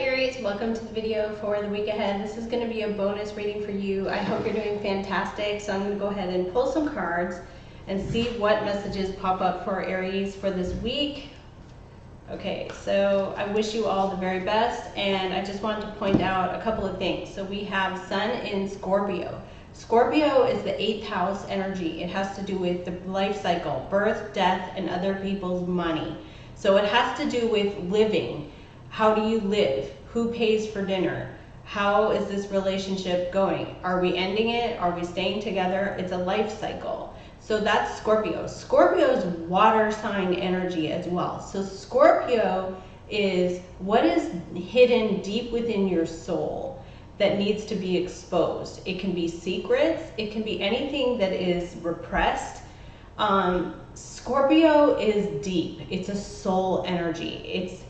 Aries, welcome to the video for the week ahead. This is going to be a bonus reading for you. I hope you're doing fantastic. So I'm going to go ahead and pull some cards and see what messages pop up for Aries for this week. Okay, so I wish you all the very best, and I just wanted to point out a couple of things. So we have Sun in Scorpio. Scorpio is the 8th house energy. It has to do with the life cycle, birth, death, and other people's money. So it has to do with living. How do you live? Who pays for dinner? How is this relationship going? Are we ending it? Are we staying together? It's a life cycle. So that's Scorpio. Scorpio's water sign energy as well. So Scorpio is what is hidden deep within your soul that needs to be exposed. It can be secrets. It can be anything that is repressed. Scorpio is deep. It's a soul energy. It's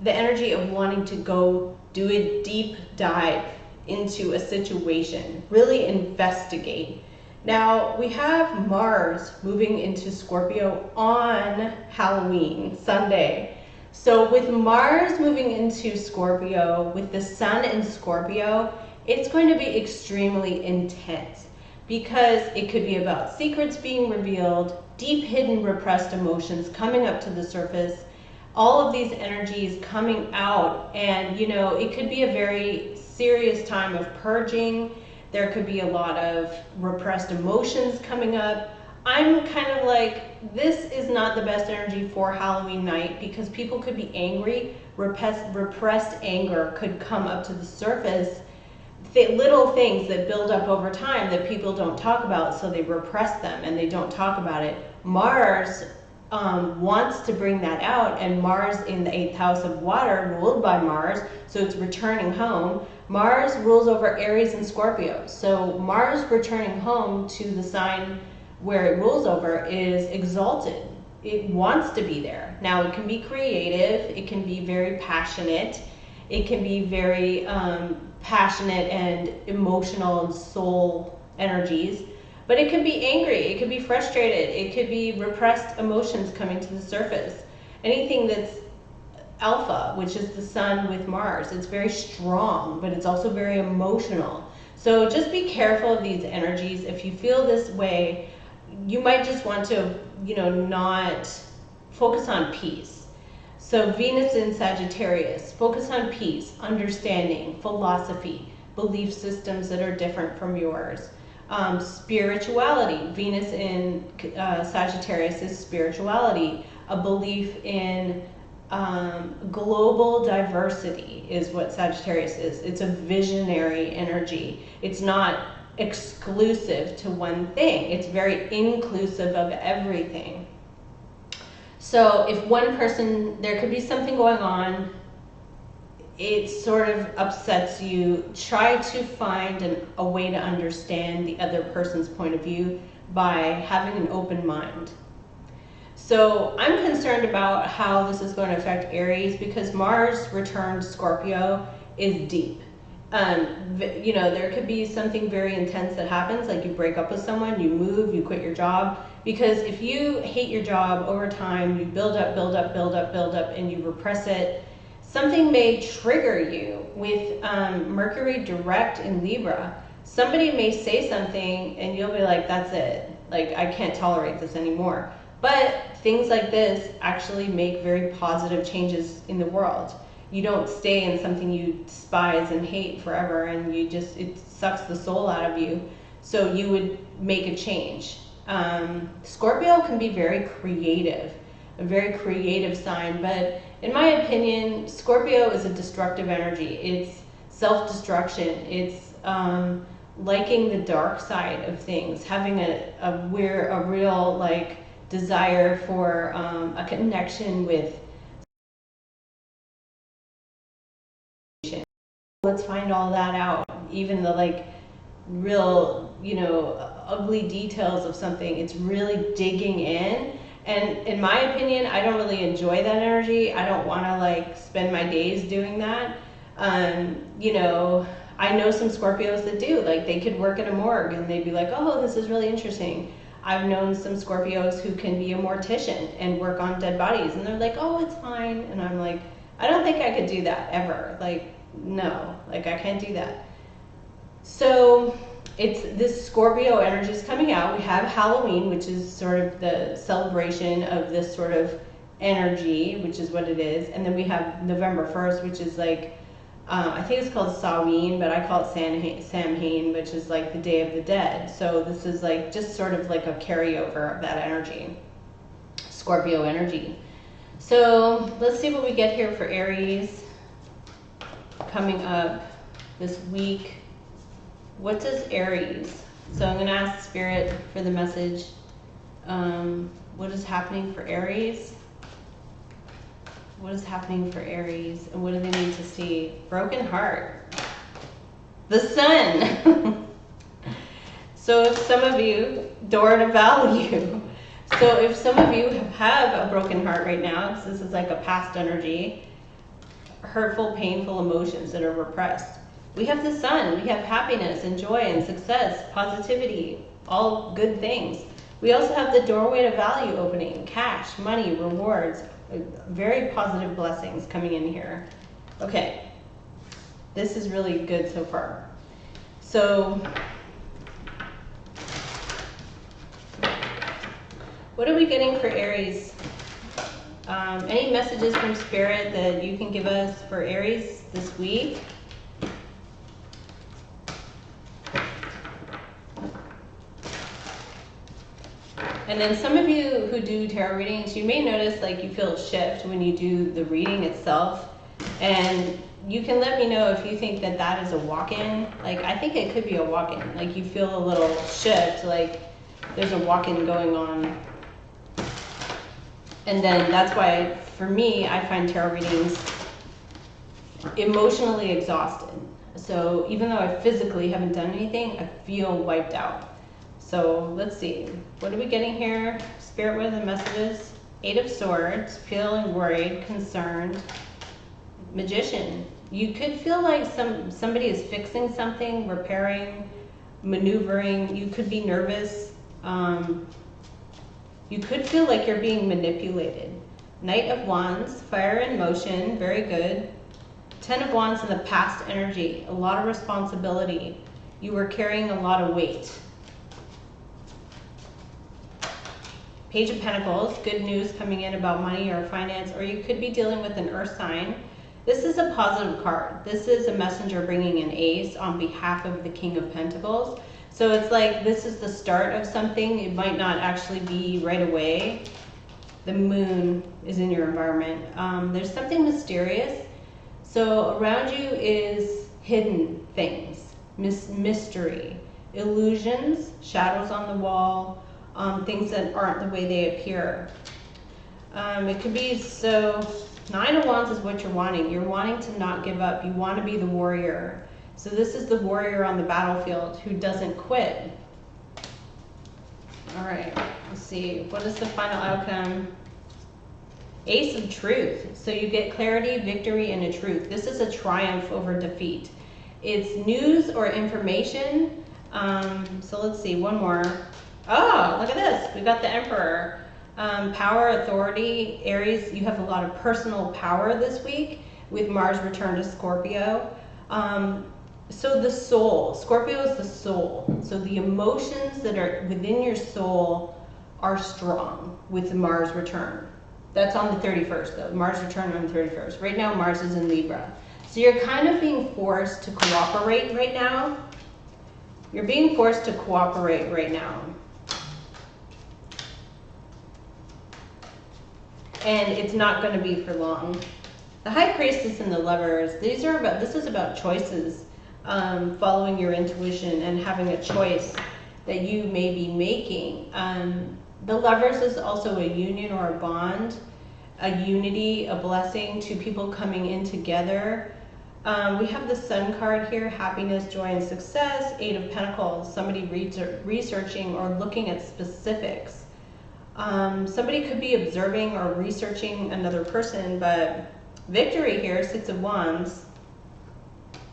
the energy of wanting to go do a deep dive into a situation, really investigate. Now, we have Mars moving into Scorpio on Halloween, Sunday. So with Mars moving into Scorpio, with the Sun in Scorpio, it's going to be extremely intense because it could be about secrets being revealed, deep hidden repressed emotions coming up to the surface, all of these energies coming out, and it could be a very serious time of purging. There could be a lot of repressed emotions coming up. I'm kind of like, this is not the best energy for Halloween night because people could be angry. Repressed anger could come up to the surface. Little things that build up over time that people don't talk about, so they repress them and they don't talk about it. Mars wants to bring that out, and Mars in the 8th house of water, ruled by Mars, so it's returning home. Mars rules over Aries and Scorpio, so Mars returning home to the sign where it rules over is exalted. It wants to be there. Now, it can be creative, it can be very passionate, it can be very passionate and emotional and soul energies. But it could be angry, it could be frustrated, it could be repressed emotions coming to the surface. Anything that's alpha, which is the Sun with Mars, it's very strong, but it's also very emotional. So just be careful of these energies. If you feel this way, you might just want to, not focus on peace. So Venus in Sagittarius, focus on peace, understanding, philosophy, belief systems that are different from yours. Spirituality. Venus in Sagittarius is spirituality, a belief in global diversity is what Sagittarius is. It's a visionary energy. It's not exclusive to one thing. It's very inclusive of everything. So if one person, there could be something going on, it sort of upsets you, try to find a way to understand the other person's point of view by having an open mind. So I'm concerned about how this is going to affect Aries because Mars returned Scorpio is deep. There could be something very intense that happens, like you break up with someone, you move, you quit your job. Because if you hate your job over time, you build up, and you repress it, something may trigger you. With Mercury direct in Libra, somebody may say something and you'll be like, that's it. Like, I can't tolerate this anymore. But things like this actually make very positive changes in the world. You don't stay in something you despise and hate forever, and it sucks the soul out of you. So you would make a change. Scorpio can be very creative, a very creative sign, but in my opinion, Scorpio is a destructive energy. It's self-destruction. It's liking the dark side of things, having a real desire for a connection with. Let's find all that out, even the real ugly details of something. It's really digging in. And in my opinion, I don't really enjoy that energy. I don't want to spend my days doing that. I know some Scorpios that do. They could work at a morgue and they'd be like, oh, this is really interesting. I've known some Scorpios who can be a mortician and work on dead bodies, and they're like, oh, it's fine. And I'm like, I don't think I could do that ever. Like, no, like I can't do that. So it's this Scorpio energy is coming out. We have Halloween, which is sort of the celebration of this sort of energy, which is what it is. And then we have November 1st, which is like, I think it's called Samhain, but I call it Samhain, which is like the Day of the Dead. So this is like just sort of like a carryover of that energy, Scorpio energy. So let's see what we get here for Aries coming up this week. What does Aries? So I'm going to ask Spirit for the message. What is happening for Aries? What is happening for Aries? And what do they need to see? Broken heart. The sun. So if some of you, door to value. So if some of you have a broken heart right now, because this is like a past energy, hurtful, painful emotions that are repressed. We have the sun, we have happiness and joy and success, positivity, all good things. We also have the doorway to value opening, cash, money, rewards, very positive blessings coming in here. Okay, this is really good so far. So, what are we getting for Aries? Any messages from Spirit that you can give us for Aries this week? And then some of you who do tarot readings, you may notice like you feel a shift when you do the reading itself. And you can let me know if you think that that is a walk-in. Like, I think it could be a walk-in. Like, you feel a little shift, like there's a walk-in going on. And then that's why, for me, I find tarot readings emotionally exhausted. So even though I physically haven't done anything, I feel wiped out. So let's see, what are we getting here? Spirit, what are the messages? 8 of Swords, feeling worried, concerned. Magician, you could feel like somebody is fixing something, repairing, maneuvering. You could be nervous. You could feel like you're being manipulated. Knight of Wands, fire in motion, very good. 10 of Wands in the past energy, a lot of responsibility. You were carrying a lot of weight. Page of Pentacles, good news coming in about money or finance, or you could be dealing with an earth sign. This is a positive card. This is a messenger bringing an ace on behalf of the King of Pentacles. So it's like this is the start of something. It might not actually be right away. The moon is in your environment. There's something mysterious. So around you is hidden things, mystery, illusions, shadows on the wall, things that aren't the way they appear. It could be, so 9 of Wands is what you're wanting. You're wanting to not give up. You want to be the warrior. So this is the warrior on the battlefield who doesn't quit. All right, let's see. What is the final outcome? Ace of Truth. So you get clarity, victory, and a truth. This is a triumph over defeat. It's news or information. So let's see, one more. Oh, look at this. We got the Emperor. Power, authority. Aries, you have a lot of personal power this week with Mars return to Scorpio. So the soul, Scorpio is the soul. So the emotions that are within your soul are strong with the Mars return. That's on the 31st though, Mars return on the 31st. Right now Mars is in Libra. So you're kind of being forced to cooperate right now. You're being forced to cooperate right now. And it's not going to be for long. The High Priestess and the Lovers, this is about choices, following your intuition and having a choice that you may be making. The Lovers is also a union or a bond, a unity, a blessing, two people coming in together. We have the Sun card here, happiness, joy, and success. 8 of Pentacles, somebody researching or looking at specifics. Somebody could be observing or researching another person, but victory here, 6 of Wands.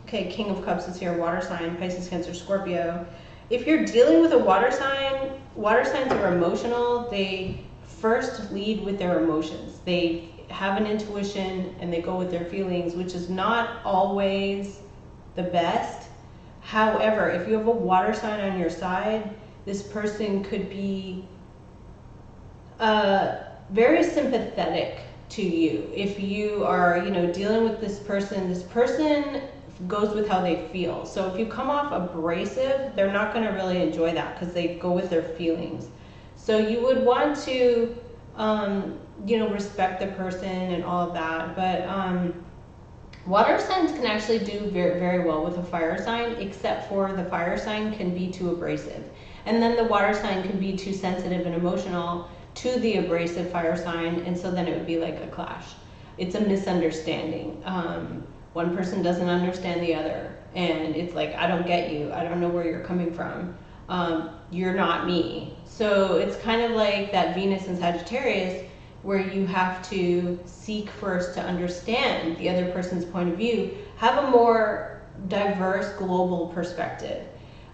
Okay, King of Cups is here, water sign, Pisces, Cancer, Scorpio. If you're dealing with a water signs are emotional. They first lead with their emotions. They have an intuition and they go with their feelings, which is not always the best. However, if you have a water sign on your side, this person could be very sympathetic to you. If you are, dealing with this person goes with how they feel. So if you come off abrasive, they're not going to really enjoy that because they go with their feelings. So you would want to, respect the person and all of that. But water signs can actually do very, very well with a fire sign, except for the fire sign can be too abrasive. And then the water sign can be too sensitive and emotional to the abrasive fire sign, and so then it would be like a clash. It's a misunderstanding. One person doesn't understand the other, and it's like, I don't get you. I don't know where you're coming from. You're not me. So it's kind of like that Venus in Sagittarius, where you have to seek first to understand the other person's point of view, have a more diverse global perspective,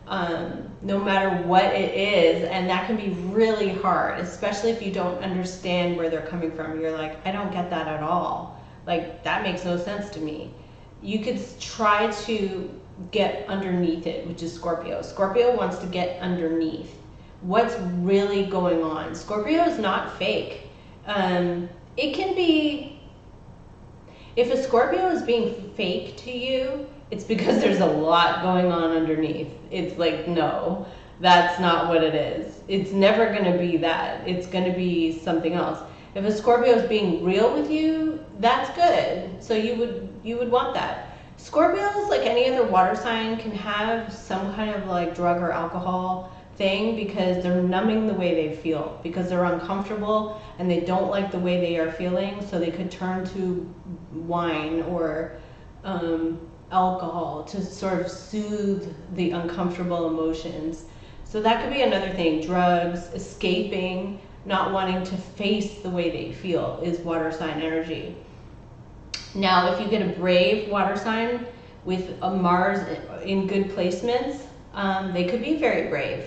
no matter what it is. And that can be really hard, especially if you don't understand where they're coming from. You're like, I don't get that at all. Like, that makes no sense to me. You could try to get underneath it, which is Scorpio. Scorpio wants to get underneath what's really going on. Scorpio is not fake. It can be, if a Scorpio is being fake to you, it's because there's a lot going on underneath. It's like, no, that's not what it is. It's never going to be that. It's going to be something else. If a Scorpio is being real with you, that's good. So you would want that. Scorpios, like any other water sign, can have some kind of like drug or alcohol thing because they're numbing the way they feel, because they're uncomfortable and they don't like the way they are feeling, so they could turn to wine or alcohol to sort of soothe the uncomfortable emotions. So that could be another thing. Drugs, escaping, not wanting to face the way they feel is water sign energy. Now, if you get a brave water sign with a Mars in good placements, they could be very brave.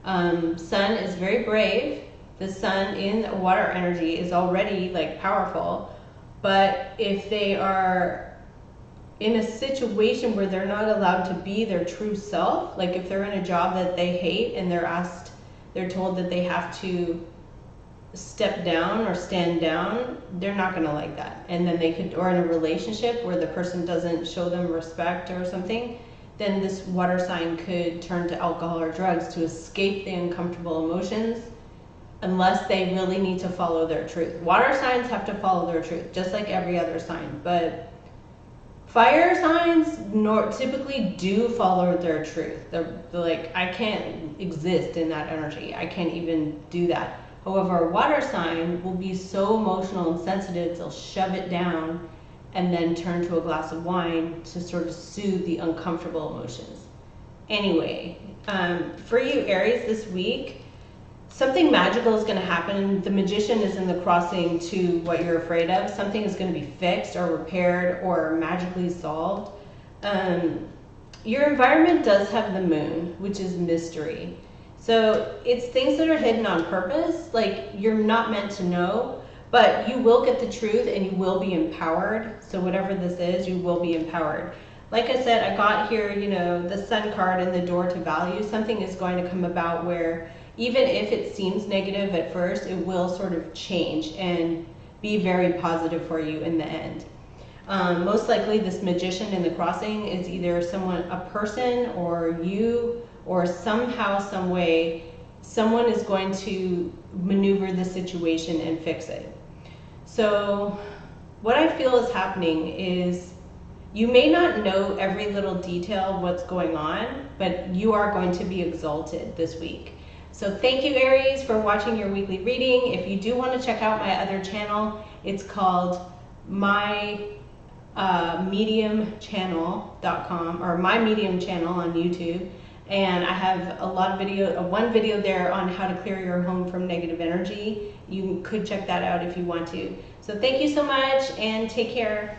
Sun is very brave. The sun in water energy is already like powerful, but if they are in a situation where they're not allowed to be their true self, like if they're in a job that they hate and they're told that they have to step down or stand down, they're not going to like that. And then they could, or in a relationship where the person doesn't show them respect or something, then this water sign could turn to alcohol or drugs to escape the uncomfortable emotions, unless they really need to follow their truth. Water signs have to follow their truth, just like every other sign. But fire signs typically do follow their truth. They're like, I can't exist in that energy. I can't even do that. However, a water sign will be so emotional and sensitive, they'll shove it down and then turn to a glass of wine to sort of soothe the uncomfortable emotions. Anyway, for you Aries this week, something magical is going to happen. The magician is in the crossing to what you're afraid of. Something is going to be fixed or repaired or magically solved. Your environment does have the moon, which is mystery. So it's things that are hidden on purpose, like you're not meant to know, but you will get the truth and you will be empowered. So whatever this is, you will be empowered. Like I said, I got here, the Sun card and the door to value. Something is going to come about where even if it seems negative at first, it will sort of change and be very positive for you in the end. Most likely this magician in the crossing is either a person or you, or somehow, some way, someone is going to maneuver the situation and fix it. So what I feel is happening is you may not know every little detail of what's going on, but you are going to be exalted this week. So thank you, Aries, for watching your weekly reading. If you do want to check out my other channel, it's called mymediumchannel.com, or My Medium channel on YouTube. And I have a lot of one video there on how to clear your home from negative energy. You could check that out if you want to. So thank you so much and take care.